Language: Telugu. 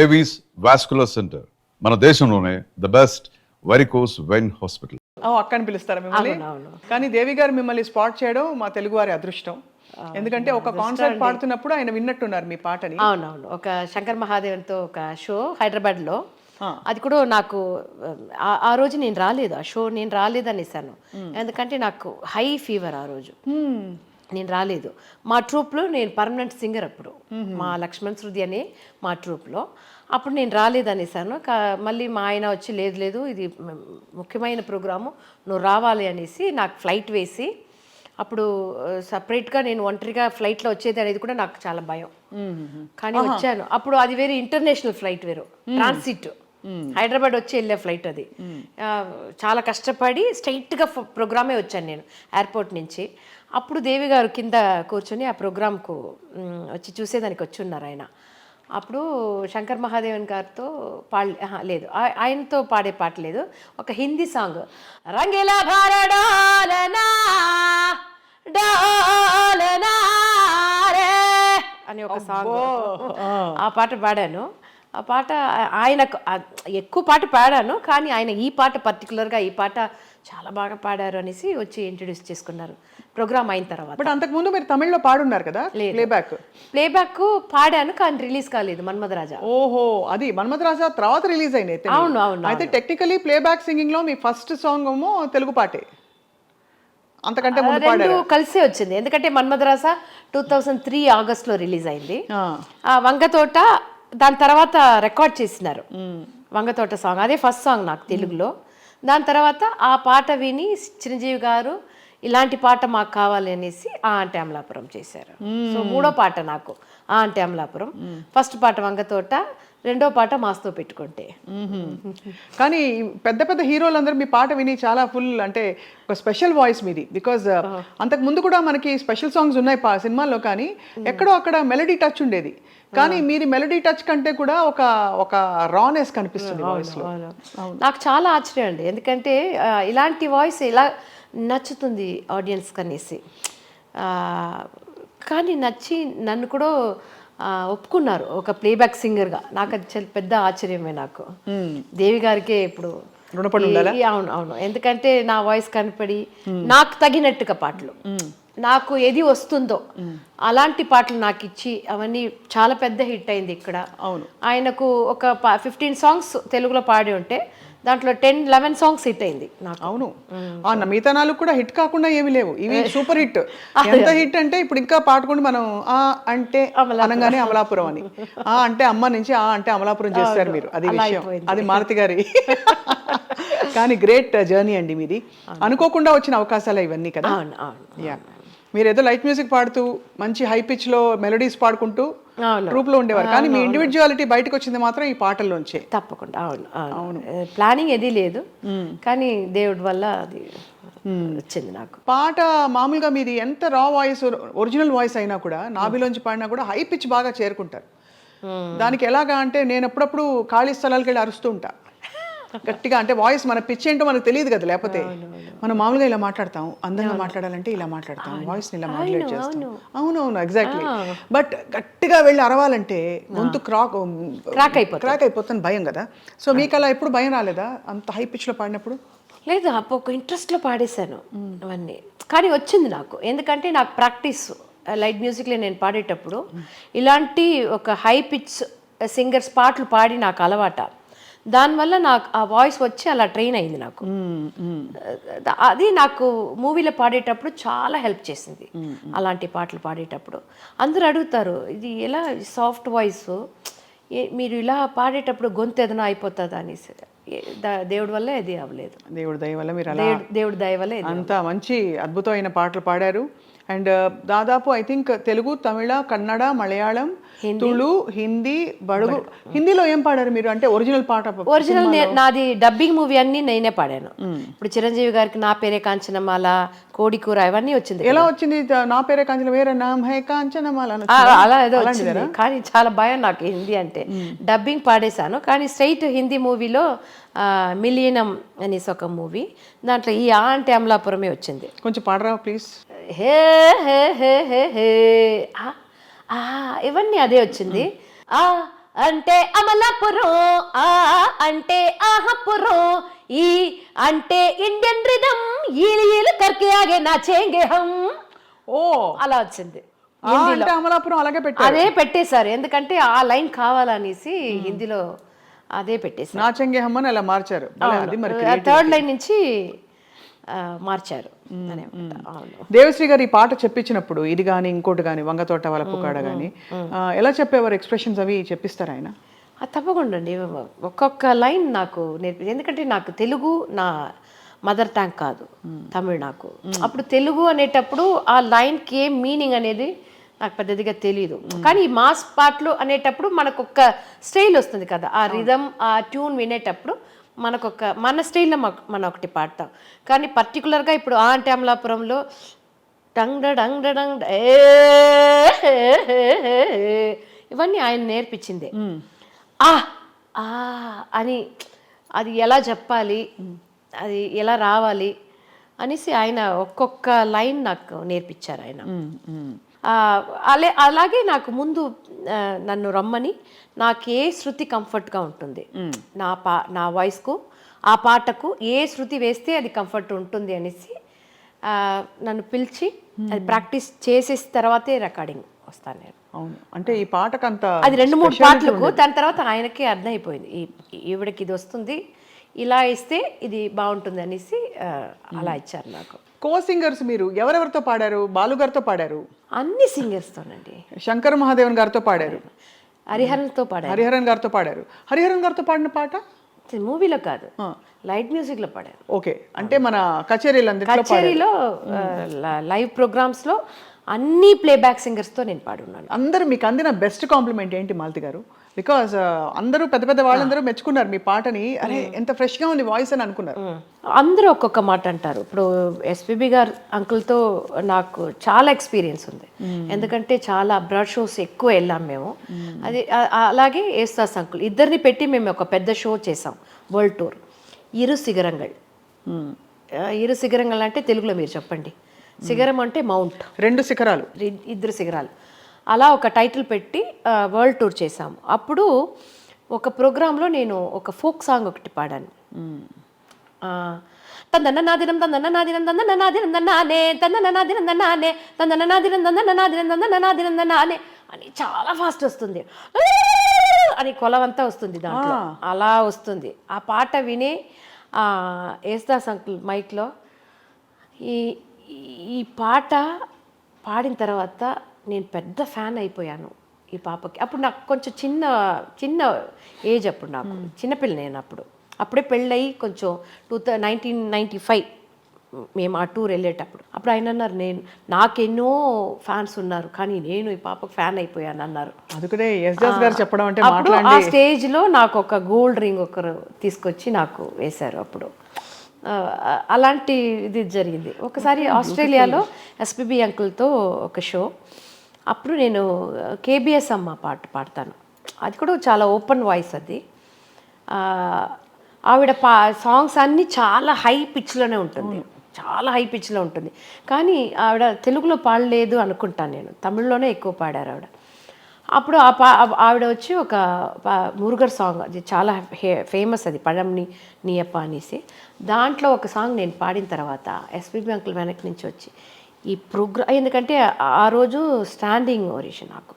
ఏవీస్ వాస్కులర్ సెంటర్, మన దేశంలోనే the best varicose vein hospital. అక్కని పిలుస్తారా మిమ్మల్ని? కానీ దేవి గారు మిమ్మల్ని స్పాట్ చేయడం మా తెలుగు వారి అదృష్టం. ఎందుకంటే ఒక కాన్సర్ట్ పాడుతున్నప్పుడు ఆయన విన్నట్టున్నారు మీ పాటని. అవునవును, ఒక శంకర్ మహాదేవన్తో ఒక షో హైదరాబాద్లో, అది కూడా నాకు ఆ రోజు నేను రాలేదు, ఆ షో నేను రాలేదు అనేసాను. ఎందుకంటే నాకు హై ఫీవర్ ఆ రోజు, నేను రాలేదు. మా ట్రూప్లో నేను పర్మనెంట్ సింగర్ అప్పుడు, మా లక్ష్మణ్ శృతి అనే మా ట్రూప్లో. అప్పుడు నేను రాలేదు అనేసాను. మళ్ళీ మా ఆయన వచ్చి లేదు లేదు ఇది ముఖ్యమైన ప్రోగ్రాము, నువ్వు రావాలి అనేసి నాకు ఫ్లైట్ వేసి, అప్పుడు సపరేట్గా నేను ఒంటరిగా ఫ్లైట్లో వచ్చేది అనేది కూడా నాకు చాలా భయం. కానీ వచ్చాను. అప్పుడు అది వేరే ఇంటర్నేషనల్ ఫ్లైట్, వేరు ట్రాన్సిట్, హైదరాబాద్ వచ్చి వెళ్ళే ఫ్లైట్ అది. చాలా కష్టపడి స్ట్రైట్గా ప్రోగ్రామే వచ్చాను నేను ఎయిర్పోర్ట్ నుంచి. అప్పుడు దేవి గారు కింద కూర్చొని ఆ ప్రోగ్రాంకు వచ్చి చూసేదానికి వచ్చి ఉన్నారు ఆయన. అప్పుడు శంకర్ మహాదేవన్ గారితో లేదు, ఆయనతో పాడే పాట లేదు, ఒక హిందీ సాంగ్, రంగిలా భారడాలనా డాలనా రే అని ఒక సాంగ్, ఆ పాట పాడాను. ఆ పాట ఆయనకు ఎక్కువ పాట పాడాను, కానీ ఆయన ఈ పాట పర్టికులర్గా ఈ పాట చాలా బాగా పాడారు అనేసి వచ్చి ఇంట్రడ్యూస్ చేసుకున్నారు ప్రోగ్రామ్ అయిన తర్వాత. బట్ అంతకుముందు మీరు తమిళ్లో పాడున్నారు కదా? ప్లేబ్యాక్ పాడాను, కానీ రిలీజ్ కాలేదు మన్మథరాజా. ఓహో, అది మన్మథరాజా తర్వాత రిలీజ్ అయింది. అవును అవును. అయితే టెక్నికలీ ప్లేబ్యాక్ సింగింగ్ లో మీ ఫస్ట్ సాంగ్ ఏమో తెలుగు పాటే, అంతకంటే ముందు రెండు కలిసే వచ్చింది. ఎందుకంటే మన్మథరాజా 2003 ఆగస్ట్లో రిలీజ్ అయింది. వంగతోట దాని తర్వాత రికార్డ్ చేసినారు, వంగతోట సాంగ్, అదే ఫస్ట్ సాంగ్ నాకు తెలుగులో. దాని తర్వాత ఆ పాట విని చిరంజీవి గారు ఇలాంటి పాట మాకు కావాలి అనేసి ఆ అంటే అమలాపురం చేశారు. సో మూడో పాట నాకు ఆ అంటే అమలాపురం, ఫస్ట్ పాట వంగతోట, రెండో పాట మాస్తో పెట్టుకుంటే. కానీ పెద్ద పెద్ద హీరోలందరూ మీ పాట విని చాలా ఫుల్, అంటే ఒక స్పెషల్ వాయిస్ మీది. బికాజ్ అంతకు ముందు కూడా మనకి స్పెషల్ సాంగ్స్ ఉన్నాయి సినిమాల్లో, కానీ ఎక్కడో అక్కడ మెలడీ టచ్ ఉండేది. కానీ మీది మెలడీ టచ్ కంటే కూడా ఒక రానెస్ కనిపిస్తుంది వాయిస్ లో. నాకు చాలా ఆశ్చర్యం అండి, ఎందుకంటే ఇలాంటి వాయిస్ ఇలా నచ్చుతుంది ఆడియన్స్ కనేసి. కానీ నచ్చి నన్ను కూడా ఒప్పుకున్నారు ఒక ప్లేబ్యాక్ సింగర్గా. నాకు అది చాలా పెద్ద ఆశ్చర్యమే. నాకు దేవి గారికే ఇప్పుడు అవును అవును, ఎందుకంటే నా వాయిస్ కనపడి నాకు తగినట్టుగా పాటలు, నాకు ఏది వస్తుందో అలాంటి పాటలు నాకు ఇచ్చి, అవన్నీ చాలా పెద్ద హిట్ అయింది ఇక్కడ. అవును, ఆయనకు ఒక 15 సాంగ్స్ తెలుగులో పాడి ఉంటే దాంట్లో 10-11 సాంగ్స్ హిట్ అయింది నాకు. అవును, మిగతా నాలుగు కూడా హిట్ కాకుండా ఏమి లేవు, ఇవి సూపర్ హిట్. ఎంత హిట్ అంటే ఇప్పుడు ఇంకా పాడుకుంటూ మనం ఆ అంటే అనగానే అమలాపురం అని, ఆ అంటే అమ్మ నుంచి ఆ అంటే అమలాపురం చేస్తారు మీరు, అది విషయం, అది మారుతి గారి. కానీ గ్రేట్ జర్నీ అండి మీది, అనుకోకుండా వచ్చిన అవకాశాలు ఇవన్నీ కదా. యా, మీరు ఏదో లైట్ మ్యూజిక్ పాడుతూ మంచి హై పిచ్ లో మెలోడీస్ పాడుకుంటూ గ్రూప్ లో ఉండేవారు, కానీ మీ ఇండివిజువాలిటీ బయటకు వచ్చింది మాత్రం ఈ పాటల్లోంచే. తప్పకుండా, అవును అవును, ప్లానింగ్ ఏది లేదు, కానీ దేవుడి వల్ల అది వచ్చింది నాకు. పాట మామూలుగా మీది ఎంత రా వాయిస్, ఒరిజినల్ వాయిస్ అయినా కూడా నాభిలోంచి పాడినా కూడా హై పిచ్ బాగా చేరుకుంటారు. దానికి ఎలాగా అంటే నేను అప్పుడప్పుడు ఖాళీ స్థలాలకు వెళ్ళి అరుస్తూ ఉంటా గట్టిగా, అంటే వాయిస్ మన పిచ్ ఏంటో మనకు తెలియదు కదా, లేకపోతే మనం మామూలుగా ఇలా మాట్లాడతాం, అందంగా మాట్లాడాలంటే ఇలా మాట్లాడతాం, వాయిస్ ఇలా మాడ్యులేట్ చేస్తాం. అవునవును, ఎగ్జాక్ట్లీ. బట్ గట్టిగా వెళ్ళి అరవాలంటే గొంతు క్రాక్ అయిపోతుంది, భయం కదా. సో మీకు అలా ఎప్పుడు భయం రాలేదా అంత హై పిచ్ లో పాడినప్పుడు? లేదు, అప్పుడు ఒక ఇంట్రెస్ట్లో పాడేశాను అవన్నీ, కానీ వచ్చింది నాకు. ఎందుకంటే నాకు ప్రాక్టీస్ లైట్ మ్యూజిక్లో నేను పాడేటప్పుడు ఇలాంటి ఒక హై పిచ్ సింగర్స్ పాటలు పాడి నాకు అలవాట. దానివల్ల నాకు ఆ వాయిస్ వచ్చి అలా ట్రైన్ అయింది నాకు. అది నాకు మూవీలో పాడేటప్పుడు చాలా హెల్ప్ చేసింది. అలాంటి పాటలు పాడేటప్పుడు అందరూ అడుగుతారు, ఇది ఎలా సాఫ్ట్ వాయిస్, మీరు ఇలా పాడేటప్పుడు గొంతు ఏదైనా అయిపోతుందా అనేసి. దేవుడి వల్ల ఇది అవ్వలేదు, దేవుడి దయ వల్ల మీరు దేవుడి దయ వల్ల అంత మంచి అద్భుతమైన పాటలు పాడారు. అండ్ దాదాపు ఐ థింక్ తెలుగు, తమిళ, కన్నడ, మలయాళం, తుళు, హిందీ, బడుగు. హిందీలో ఏం పాడారు మీరు? అంటే ఒరిజినల్ పాట? ఒరిజినల్ నాది డబ్బింగ్ మూవీ అన్ని నేనే పాడాను. ఇప్పుడు చిరంజీవి గారికి నా పేరే కాంచనమాల, కోడికూర ఇవన్నీ వచ్చింది. ఎలా వచ్చింది నా పేరే కాంచన, వేరే నామ్ హై కాంచనమాల అలా ఏదో వచ్చింది, కానీ చాలా భయం నాకు హిందీ అంటే. డబ్బింగ్ పాడేశాను, కానీ స్ట్రైట్ హిందీ మూవీలో మిలియనం అనేసి ఒక మూవీ, దాంట్లో ఈ ఆ అంటే అమలాపురమే వచ్చింది. కొంచెం పాడరా ప్లీజ్. హే హే హే హే హే ఇవన్నీ అదే వచ్చింది. ఆ అంటే అమలాపురం, ఆ అంటే ఆహపురం, ఈ అంటే ఇండియన్ రిథం, ఈలు కర్కే ఆగే నాచేంగే హం. ఓ అలా వచ్చింది. అంటే అమలాపురం అలాగే పెట్టారు. అదే పెట్టేశారు, ఎందుకంటే ఆ లైన్ కావాలనేసి హిందీలో అదే పెట్టేశారు. నాచంగే హమ్మని అలా మార్చారు. అది మరి థర్డ్ లైన్ నుంచి మార్చారు. అవును. దేవశ్రీ గారు ఈ పాట చెప్పించినప్పుడు ఇది కానీ ఇంకోటి కానీ వంగతోట వాళ్ళ పుకాడ కానీ ఎలా చెప్పేవారు? ఎక్స్ప్రెషన్స్ అవి చెప్పిస్తారు ఆయన? తప్పకుండా అండి. ఒక్కొక్క లైన్ నాకు నేర్పి, ఎందుకంటే నాకు తెలుగు నా మదర్ టంగ్ కాదు, తమిళ్ నాకు. అప్పుడు తెలుగు అనేటప్పుడు ఆ లైన్కి ఏం మీనింగ్ అనేది నాకు పెద్దదిగా తెలియదు. కానీ ఈ మాస్ పాటలు అనేటప్పుడు మనకు ఒక స్టైల్ వస్తుంది కదా, ఆ రిథం ఆ ట్యూన్ వినేటప్పుడు మనకొక మన స్టైల్లో మనం ఒకటి పాడతాం. కానీ పర్టికులర్గా ఇప్పుడు ఆ అంటే అమలాపురంలో టంగ్ డంగ్ డంగ్ ఇవన్నీ ఆయన నేర్పించిందే. ఆ ఆ అని అది ఎలా చెప్పాలి, అది ఎలా రావాలి అనేసి ఆయన ఒక్కొక్క లైన్ నాకు నేర్పించారు ఆయన. అలాగే నాకు ముందు నన్ను రమ్మని నాకు ఏ శృతి కంఫర్ట్గా ఉంటుంది, నా వాయిస్కు ఆ పాటకు ఏ శృతి వేస్తే అది కంఫర్ట్ ఉంటుంది అనేసి నన్ను పిలిచి అది ప్రాక్టీస్ చేసేసిన తర్వాతే రికార్డింగ్ వస్తాను నేను. అవును, అంటే ఈ పాటకు అంత అది 2-3 పాటలకు దాని తర్వాత ఆయనకి అర్థమైపోయింది, ఈవిడకి ఇది వస్తుంది, ఇలా ఇస్తే ఇది బాగుంటుంది అనేసి అలా ఇచ్చారు నాకు. కో సింగర్స్ మీరు ఎవరెవరితో పాడారు? బాలు గారితో పాడారు, అన్ని సింగర్స్తోనండి. శంకర్ మహాదేవన్ గారితో పాడారు, హరిహరన్తో పాడారు, హరిహరన్ గారితో పాడారు. హరిహరన్ గారితో పాడిన పాట మూవీలో కాదు, లైట్ మ్యూజిక్లో పాడారు. ఓకే, అంటే మన కచేరీలో లైవ్ ప్రోగ్రామ్స్లో అన్ని ప్లేబ్యాక్ సింగర్స్తో నేను పాడున్నాను. అందరూ మీకు అందిన బెస్ట్ కాంప్లిమెంట్ ఏంటి మాలతి గారు? బికాజ్ అందరూ పెద్ద పెద్ద వాళ్ళందరూ మెచ్చుకున్నారు మీ పాటని, అరే ఎంత ఫ్రెష్గా ఉంది వాయిస్ అని అనుకున్నారు. అందరూ ఒక్కొక్క మాట అంటారు. ఇప్పుడు ఎస్పీబీ గారు అంకుల్తో నాకు చాలా ఎక్స్పీరియన్స్ ఉంది, ఎందుకంటే చాలా బ్రాడ్ షోస్ ఎక్కువ వెళ్ళాం మేము. అది అలాగే ఏస్తాస్ అంకుల్ ఇద్దరిని పెట్టి మేము ఒక పెద్ద షో చేసాం, వరల్డ్ టూర్. ఇరు శిఖరంగల్ అంటే తెలుగులో మీరు చెప్పండి. శిఖరం అంటే మౌంట్, 2 శిఖరాలు, 2 శిఖరాలు. అలా ఒక టైటిల్ పెట్టి వరల్డ్ టూర్ చేసాము. అప్పుడు ఒక ప్రోగ్రాంలో నేను ఒక ఫోక్ సాంగ్ ఒకటి పాడాను. తందన నాదినం తందన నాదినం తందన నాదినం నానే తందన నాదినం నానే తందన నాదినం తందన నాదినం తందన నాదినం నానే అని చాలా ఫాస్ట్ వస్తుంది, అని కొలవంతా వస్తుంది దాంట్లో, అలా వస్తుంది. ఆ పాట వినే యేసుదాస్ అంకుల్ మైక్లో ఈ పాట పాడిన తర్వాత నేను పెద్ద ఫ్యాన్ అయిపోయాను ఈ పాపకి. అప్పుడు నాకు కొంచెం చిన్న ఏజ్, అప్పుడు నాకు చిన్నపిల్ల, నేను అప్పుడే పెళ్ళయి కొంచెం 1995 మేము ఆ టూర్ వెళ్ళేటప్పుడు. అప్పుడు ఆయన అన్నారు, నాకెన్నో ఫ్యాన్స్ ఉన్నారు కానీ నేను ఈ పాపకు ఫ్యాన్ అయిపోయాను అన్నారు. అందుకనే యేసుదాస్ గారు చెప్పడం అంటే అప్పుడు ఆ స్టేజ్లో నాకు ఒక గోల్డ్ రింగ్ ఒకరు తీసుకొచ్చి నాకు వేశారు. అప్పుడు అలాంటి ఇది జరిగింది. ఒకసారి ఆస్ట్రేలియాలో ఎస్పీబీ అంకుల్తో ఒక షో, అప్పుడు నేను కేబిఎస్ అమ్మ పాట పాడతాను. అది కూడా చాలా ఓపెన్ వాయిస్. అది ఆవిడ సాంగ్స్ అన్నీ చాలా హై పిచ్లోనే ఉంటుంది, చాలా హై పిచ్లో ఉంటుంది. కానీ ఆవిడ తెలుగులో పాడలేదు అనుకుంటాను నేను, తమిళ్లోనే ఎక్కువ పాడారు ఆవిడ. అప్పుడు ఆవిడ వచ్చి ఒక మురుగర్ సాంగ్, అది చాలా ఫేమస్, అది పഴం నీయప్ప అనేసి. దాంట్లో ఒక సాంగ్ నేను పాడిన తర్వాత ఎస్పీబీ అంకుల్ వెనక్కి నుంచి వచ్చి ఈ ప్రోగ్రామ్, ఎందుకంటే ఆ రోజు స్టాండింగ్ ఓరిషన్ నాకు,